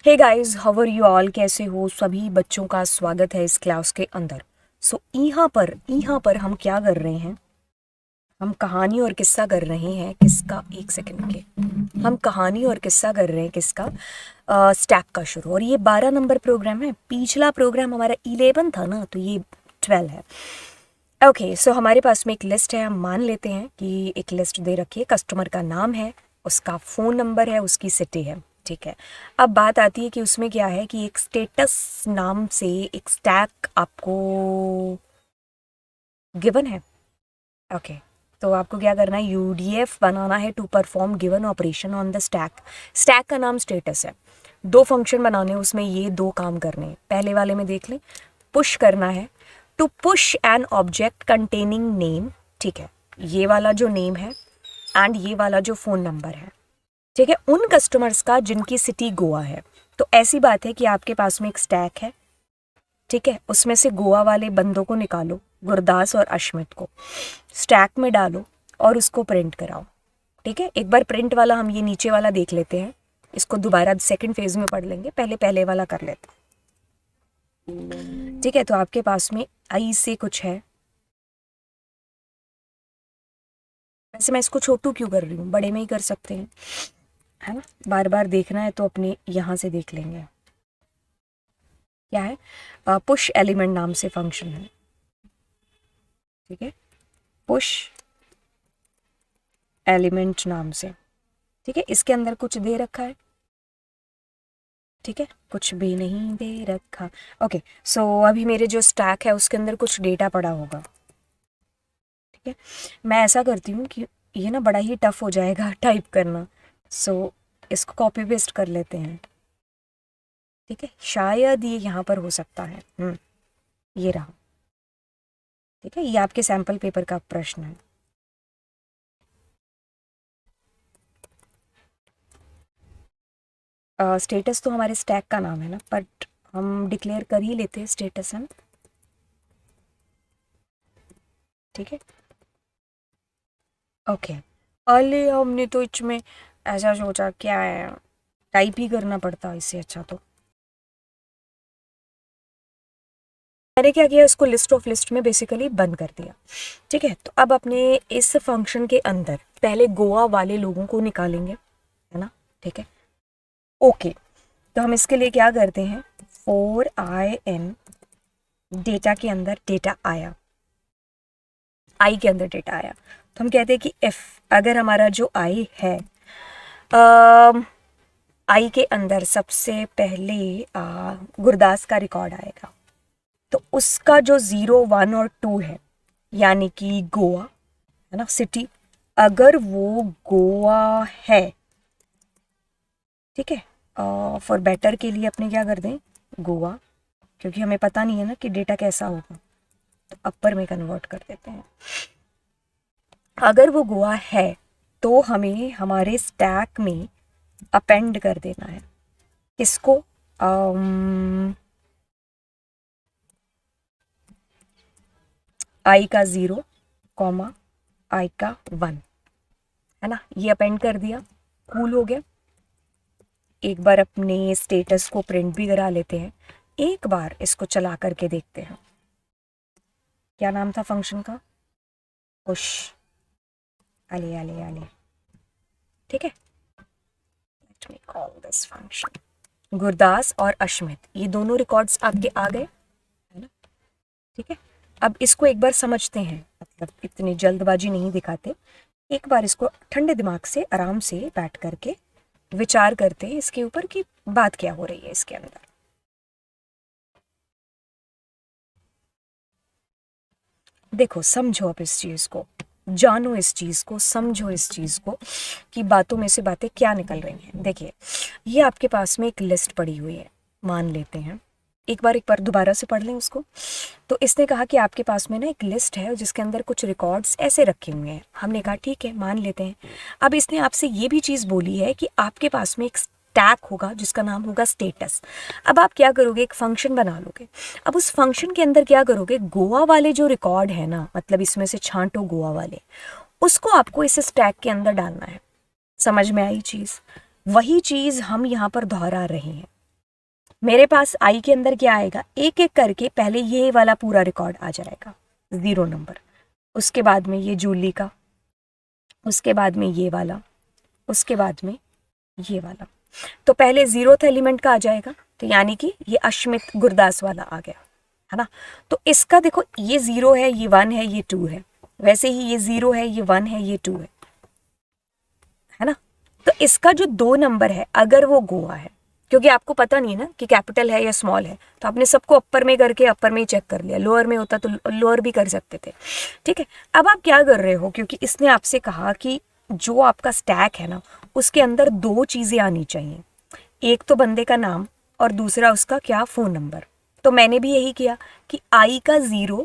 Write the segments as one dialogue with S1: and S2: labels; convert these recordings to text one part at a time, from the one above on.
S1: Hey guys, how are you all? कैसे हो सभी? बच्चों का स्वागत है इस क्लास के अंदर। यहाँ पर हम क्या कर रहे हैं? हम कहानी और किस्सा कर रहे हैं। किसका? एक सेकंड के। हम कहानी और किस्सा कर रहे हैं किसका? स्टैक का शुरू। और ये 12 नंबर प्रोग्राम है। पिछला प्रोग्राम हमारा 11 था ना, तो ये 12 है। ओके, सो हमारे पास में एक लिस्ट है। हम मान लेते हैं कि एक लिस्ट दे रखी है। कस्टमर का नाम है, उसका फ़ोन नंबर है, उसकी सिटी है। ठीक है। अब बात आती है कि उसमें क्या है कि एक स्टेटस नाम से एक स्टैक आपको गिवन है। ओके, तो आपको क्या करना है? यूडीएफ बनाना है to perform given operation on the stack. Stack का नाम स्टेटस है। दो फंक्शन बनाने हैं उसमें, ये दो काम करने हैं। पहले वाले में देख लें, पुश करना है to push an object containing name. ठीक है, ये वाला जो नेम है एंड ये वाला जो फ़ोन नंबर है, ठीक है, उन कस्टमर्स का जिनकी सिटी गोवा है। तो ऐसी बात है कि आपके पास में एक स्टैक है, ठीक है, उसमें से गोवा वाले बंदों को निकालो, गुरदास और अश्मित को स्टैक में डालो और उसको प्रिंट कराओ। ठीक है, एक बार प्रिंट वाला हम ये नीचे वाला देख लेते हैं। इसको दोबारा सेकंड फेज में पढ़ लेंगे, पहले पहले वाला कर लेते हैं। ठीक है, तो आपके पास में आई से कुछ है। वैसे मैं इसको छोटू क्यों कर रही हूँ? बड़े में ही कर सकते हैं, है ना। बार बार देखना है तो अपने यहाँ से देख लेंगे। क्या है? पुश एलिमेंट नाम से फंक्शन है। ठीक है, पुश एलिमेंट नाम से। ठीक है, इसके अंदर कुछ दे रखा है? ठीक है, कुछ भी नहीं दे रखा। ओके, सो अभी मेरे जो स्टैक है उसके अंदर कुछ डेटा पड़ा होगा। ठीक है, मैं ऐसा करती हूँ कि ये ना बड़ा ही टफ हो जाएगा टाइप करना, सो इसको कॉपी पेस्ट कर लेते हैं। ठीक है, शायद ये यहाँ पर हो सकता है। ये रहा। ठीक है, ये आपके सैम्पल पेपर का प्रश्न है। स्टेटस तो हमारे स्टैक का नाम है ना, बट हम डिक्लेयर कर ही लेते हैं स्टेटस है। ठीक है, ओके। अरे हमने तो इसमें ऐसा सोचा, क्या है, टाइप ही करना पड़ता, इससे अच्छा तो मैंने क्या किया, इसको लिस्ट ऑफ लिस्ट में बेसिकली बंद कर दिया। ठीक है, तो अब अपने इस फंक्शन के अंदर पहले गोवा वाले लोगों को निकालेंगे, है ना। ठीक है, ओके, तो हम इसके लिए क्या करते हैं, फोर आई एन डेटा के अंदर डेटा आया, आई के अंदर डेटा आया, तो हम कहते हैं कि इफ अगर हमारा जो आई है, आई के अंदर सबसे पहले गुरदास का रिकॉर्ड आएगा, तो उसका जो 0 1 और 2 है, यानी कि गोवा, है ना, सिटी, अगर वो गोवा है, ठीक है, फॉर बेटर के लिए अपने क्या कर दें, गोवा, क्योंकि हमें पता नहीं है ना कि डेटा कैसा होगा, तो अपर में कन्वर्ट कर देते हैं। अगर वो गोवा है तो हमें हमारे स्टैक में अपेंड कर देना है। किसको? आई का 0 कॉमा आई का 1, है ना, ये अपेंड कर दिया। कूल हो गया। एक बार अपने स्टेटस को प्रिंट भी करा लेते हैं, एक बार इसको चला करके देखते हैं। क्या नाम था फंक्शन का? पुश आले आले आले। ठीक है, let me call this function. Gurdas और अश्मित, ये दोनों रिकॉर्ड्स आपके आ गए, है ना। ठीक है, अब इसको एक बार समझते हैं, मतलब इतनी जल्दबाजी नहीं दिखाते, एक बार इसको ठंडे दिमाग से आराम से बैठ करके विचार करते हैं इसके ऊपर कि बात क्या हो रही है इसके अंदर। देखो, समझो आप इस चीज़ को, जानो इस चीज़ को, समझो इस चीज़ को कि बातों में से बातें क्या निकल रही हैं। देखिए, ये आपके पास में एक लिस्ट पड़ी हुई है, मान लेते हैं। एक बार दोबारा से पढ़ लें उसको। तो इसने कहा कि आपके पास में ना एक लिस्ट है जिसके अंदर कुछ रिकॉर्ड्स ऐसे रखे हुए हैं। हमने कहा ठीक है, मान लेते हैं। अब इसने आपसे ये भी चीज़ बोली है कि आपके पास में एक स्टैक होगा जिसका नाम होगा स्टेटस। अब आप क्या करोगे, एक फंक्शन बना लोगे। अब उस फंक्शन के अंदर क्या करोगे, गोवा वाले जो रिकॉर्ड है ना, मतलब इसमें से छांटो गोवा वाले, उसको आपको इस स्टैक के अंदर डालना है। समझ में आई चीज़? वही चीज़ हम यहाँ पर दोहरा रहे हैं। मेरे पास आई के अंदर क्या आएगा, एक एक करके पहले ये वाला पूरा रिकॉर्ड आ जाएगा 0 नंबर, उसके बाद में ये जूली का, उसके बाद में ये वाला, उसके बाद में ये वाला। तो पहले 0th एलिमेंट का आ जाएगा, तो यानी कि ये अश्मित गुरदास वाला आ गया, है ना। तो इसका देखो ये 0 है, ये 1 है, ये 2 है, वैसे ही ये 0 है, ये 1 है, ये 2 है ना। तो इसका जो 2 नंबर है अगर वो गोवा है, क्योंकि आपको पता नहीं है ना कि कैपिटल है या स्मॉल है, तो आपने सबको अपर में करके अपर में ही चेक कर लिया, लोअर में होता तो लोअर भी कर सकते थे, ठीक है। अब आप क्या कर रहे हो, क्योंकि इसने आपसे कहा कि जो आपका स्टैक है ना उसके अंदर 2 चीज़ें आनी चाहिए, एक तो बंदे का नाम और दूसरा उसका क्या, फ़ोन नंबर। तो मैंने भी यही किया कि आई का 0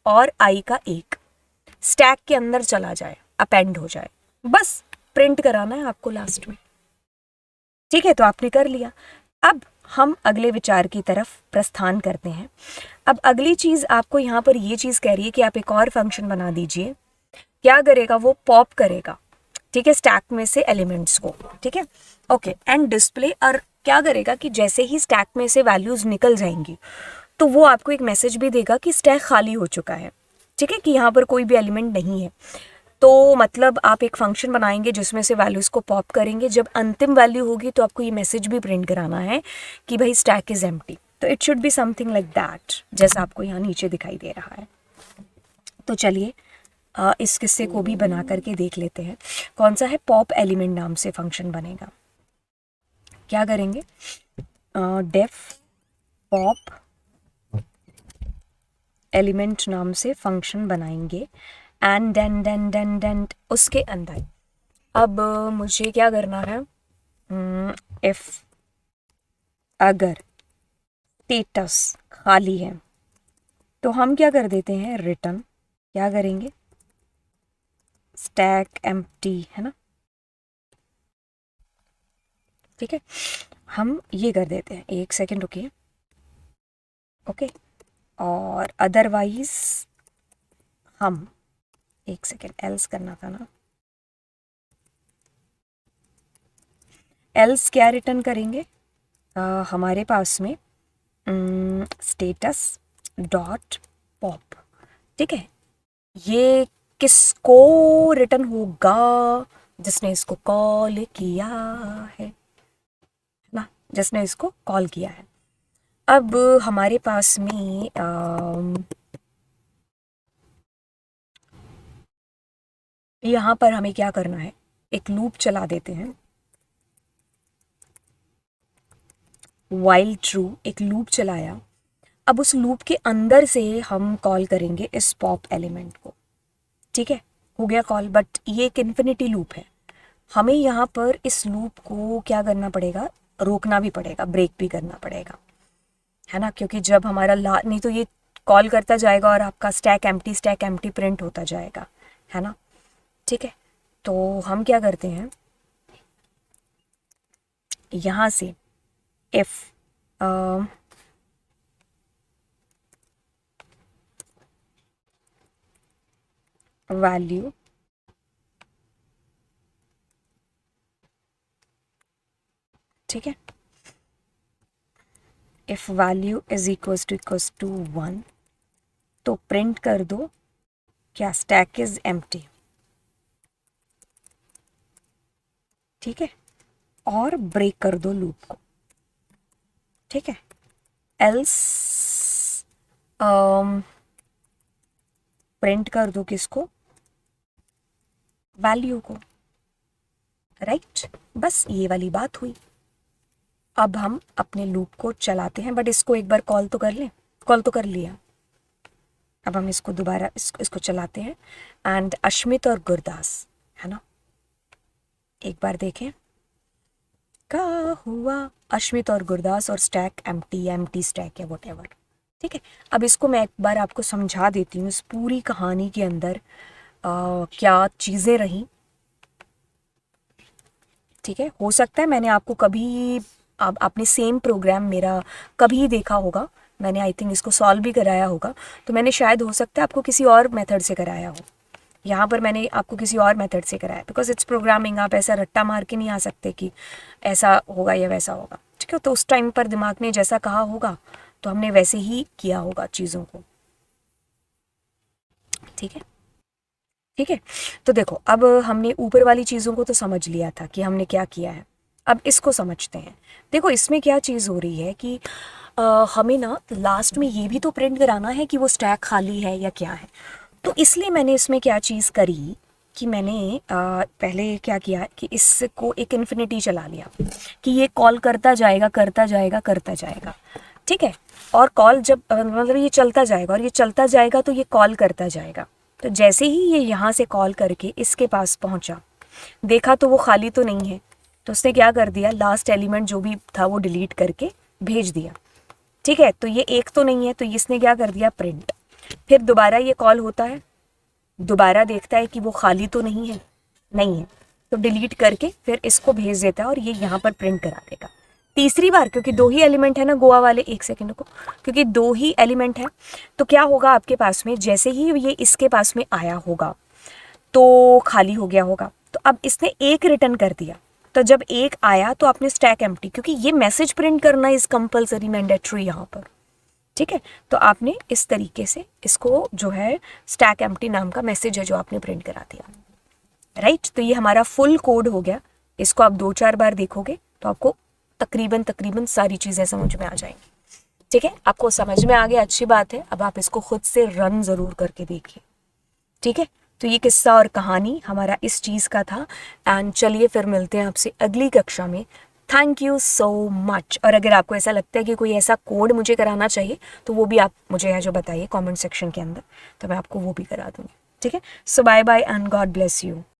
S1: और आई का 1 स्टैक के अंदर चला जाए, अपेंड हो जाए, बस प्रिंट कराना है आपको लास्ट में, ठीक है। तो आपने कर लिया। अब हम अगले विचार की तरफ प्रस्थान करते हैं। अब अगली चीज़ आपको यहाँ पर ये चीज़ कह रही है कि आप एक और फंक्शन बना दीजिए। क्या करेगा वो, पॉप करेगा, ठीक है, स्टैक में से एलिमेंट्स को, ठीक है, ओके, एंड डिस्प्ले। और क्या करेगा कि जैसे ही स्टैक में से वैल्यूज़ निकल जाएंगी तो वो आपको एक मैसेज भी देगा कि स्टैक खाली हो चुका है, ठीक है, कि यहाँ पर कोई भी एलिमेंट नहीं है। तो मतलब आप एक फंक्शन बनाएंगे जिसमें से वैल्यूज़ को पॉप करेंगे, जब अंतिम वैल्यू होगी तो आपको ये मैसेज भी प्रिंट कराना है कि भाई स्टैक इज़ एम्प्टी। तो it should be something like that, जैसा आपको यहाँ नीचे दिखाई दे रहा है। तो चलिए इस किस्से को भी बना करके देख लेते हैं। कौन सा है, पॉप एलिमेंट नाम से फंक्शन बनेगा। क्या करेंगे, डेफ पॉप एलिमेंट नाम से फंक्शन बनाएंगे, एंड देन उसके अंदर अब मुझे क्या करना है, इफ अगर स्टेटस खाली है तो हम क्या कर देते हैं, रिटर्न, क्या करेंगे, स्टैक एम्प्टी, है ना, ठीक है। हम ये कर देते हैं, एक सेकेंड रुकिए, ओके। और अदरवाइज हम एक सेकेंड, एल्स करना था ना, एल्स क्या रिटर्न करेंगे, हमारे पास में स्टेटस डॉट पॉप, ठीक है। ये किसको रिटर्न होगा, जिसने इसको कॉल किया है ना, जिसने इसको कॉल किया है। अब हमारे पास में यहाँ पर हमें क्या करना है, एक लूप चला देते हैं, वाइल ट्रू, एक लूप चलाया। अब उस लूप के अंदर से हम कॉल करेंगे इस पॉप एलिमेंट को, ठीक है, हो गया कॉल। बट ये एक इन्फिनिटी लूप है, हमें यहाँ पर इस लूप को क्या करना पड़ेगा, रोकना भी पड़ेगा, ब्रेक भी करना पड़ेगा, है ना, क्योंकि जब हमारा नहीं तो ये कॉल करता जाएगा और आपका स्टैक एम्प्टी प्रिंट होता जाएगा, है ना, ठीक है। तो हम क्या करते हैं, यहाँ से इफ वैल्यू ठीक है, if value is equals to 1 तो प्रिंट कर दो क्या, स्टैक इज एम्प्टी, ठीक है, और ब्रेक कर दो लूप को, ठीक है। एल्स प्रिंट कर दो किसको, वैल्यू को, राइट। बस ये वाली बात हुई। अब हम अपने लूप को चलाते हैं, बट इसको एक बार कॉल तो कर लें, कॉल तो कर लिया। अब हम इसको दोबारा इसको चलाते हैं, एंड अश्मित और गुरदास, है ना, एक बार देखें क्या हुआ, अश्मित और गुरदास और स्टैक एम्प्टी स्टैक है व्हाटएवर, ठीक है। अब इसको मैं एक बार आपको समझा देती हूँ, इस पूरी कहानी के अंदर क्या चीज़ें रहीं, ठीक है। हो सकता है मैंने आपको कभी आपने सेम प्रोग्राम मेरा कभी देखा होगा, मैंने आई थिंक इसको सॉल्व भी कराया होगा, तो मैंने शायद हो सकता है आपको किसी और मेथड से कराया हो, यहाँ पर मैंने आपको किसी और मेथड से कराया, बिकॉज इट्स प्रोग्रामिंग, आप ऐसा रट्टा मार के नहीं आ सकते कि ऐसा होगा या वैसा होगा, ठीक है, तो उस टाइम पर दिमाग ने जैसा कहा होगा तो हमने वैसे ही किया होगा चीज़ों को। ठीक है, ठीक है। तो देखो, अब हमने ऊपर वाली चीज़ों को तो समझ लिया था कि हमने क्या किया है। अब इसको समझते हैं। देखो इसमें क्या चीज़ हो रही है कि हमें ना लास्ट में ये भी तो प्रिंट कराना है कि वो स्टैक खाली है या क्या है। तो इसलिए मैंने इसमें क्या चीज़ करी कि मैंने पहले क्या किया कि इसको एक इन्फिनिटी चला लिया कि ये कॉल करता जाएगा करता जाएगा करता जाएगा। ठीक है, और कॉल जब मतलब ये चलता जाएगा और ये चलता जाएगा तो ये कॉल करता जाएगा। तो जैसे ही ये यहाँ से कॉल करके इसके पास पहुँचा, देखा तो वो खाली तो नहीं है, तो उसने क्या कर दिया, लास्ट एलिमेंट जो भी था वो डिलीट करके भेज दिया। ठीक है, तो ये एक तो नहीं है, तो इसने क्या कर दिया, प्रिंट। फिर दोबारा ये कॉल होता है, दोबारा देखता है कि वो खाली तो नहीं है, नहीं है, तो डिलीट करके फिर इसको भेज देता है और ये यहाँ पर प्रिंट करा देगा। तीसरी बार, क्योंकि दो ही एलिमेंट है ना गोवा वाले, एक सेकंड को, क्योंकि दो ही एलिमेंट है तो क्या होगा आपके पास में, जैसे ही ये इसके पास में आया होगा तो खाली हो गया होगा। तो अब इसने एक रिटर्न कर दिया, तो जब एक आया तो आपने स्टैक एम्प्टी, क्योंकि ये मैसेज प्रिंट करना इज कंपलसरी मैंडेटरी यहाँ पर। ठीक है, तो आपने इस तरीके से इसको जो है स्टैक एम्प्टी नाम का मैसेज है जो आपने प्रिंट करा दिया। राइट, तो ये हमारा फुल कोड हो गया। इसको आप 2-4 बार देखोगे तो आपको तकरीबन सारी चीज़ें समझ में आ जाएंगी। ठीक है, आपको समझ में आ गया, अच्छी बात है। अब आप इसको खुद से रन ज़रूर करके देखिए। ठीक है, तो ये किस्सा और कहानी हमारा इस चीज़ का था। एंड चलिए फिर मिलते हैं आपसे अगली कक्षा में। Thank you so much. और अगर आपको ऐसा लगता है कि कोई ऐसा कोड मुझे कराना चाहिए तो वो भी आप मुझे है जो बताइए कमेंट सेक्शन के अंदर, तो मैं आपको वो भी करा दूँगी। ठीक है, so bye bye and god bless you.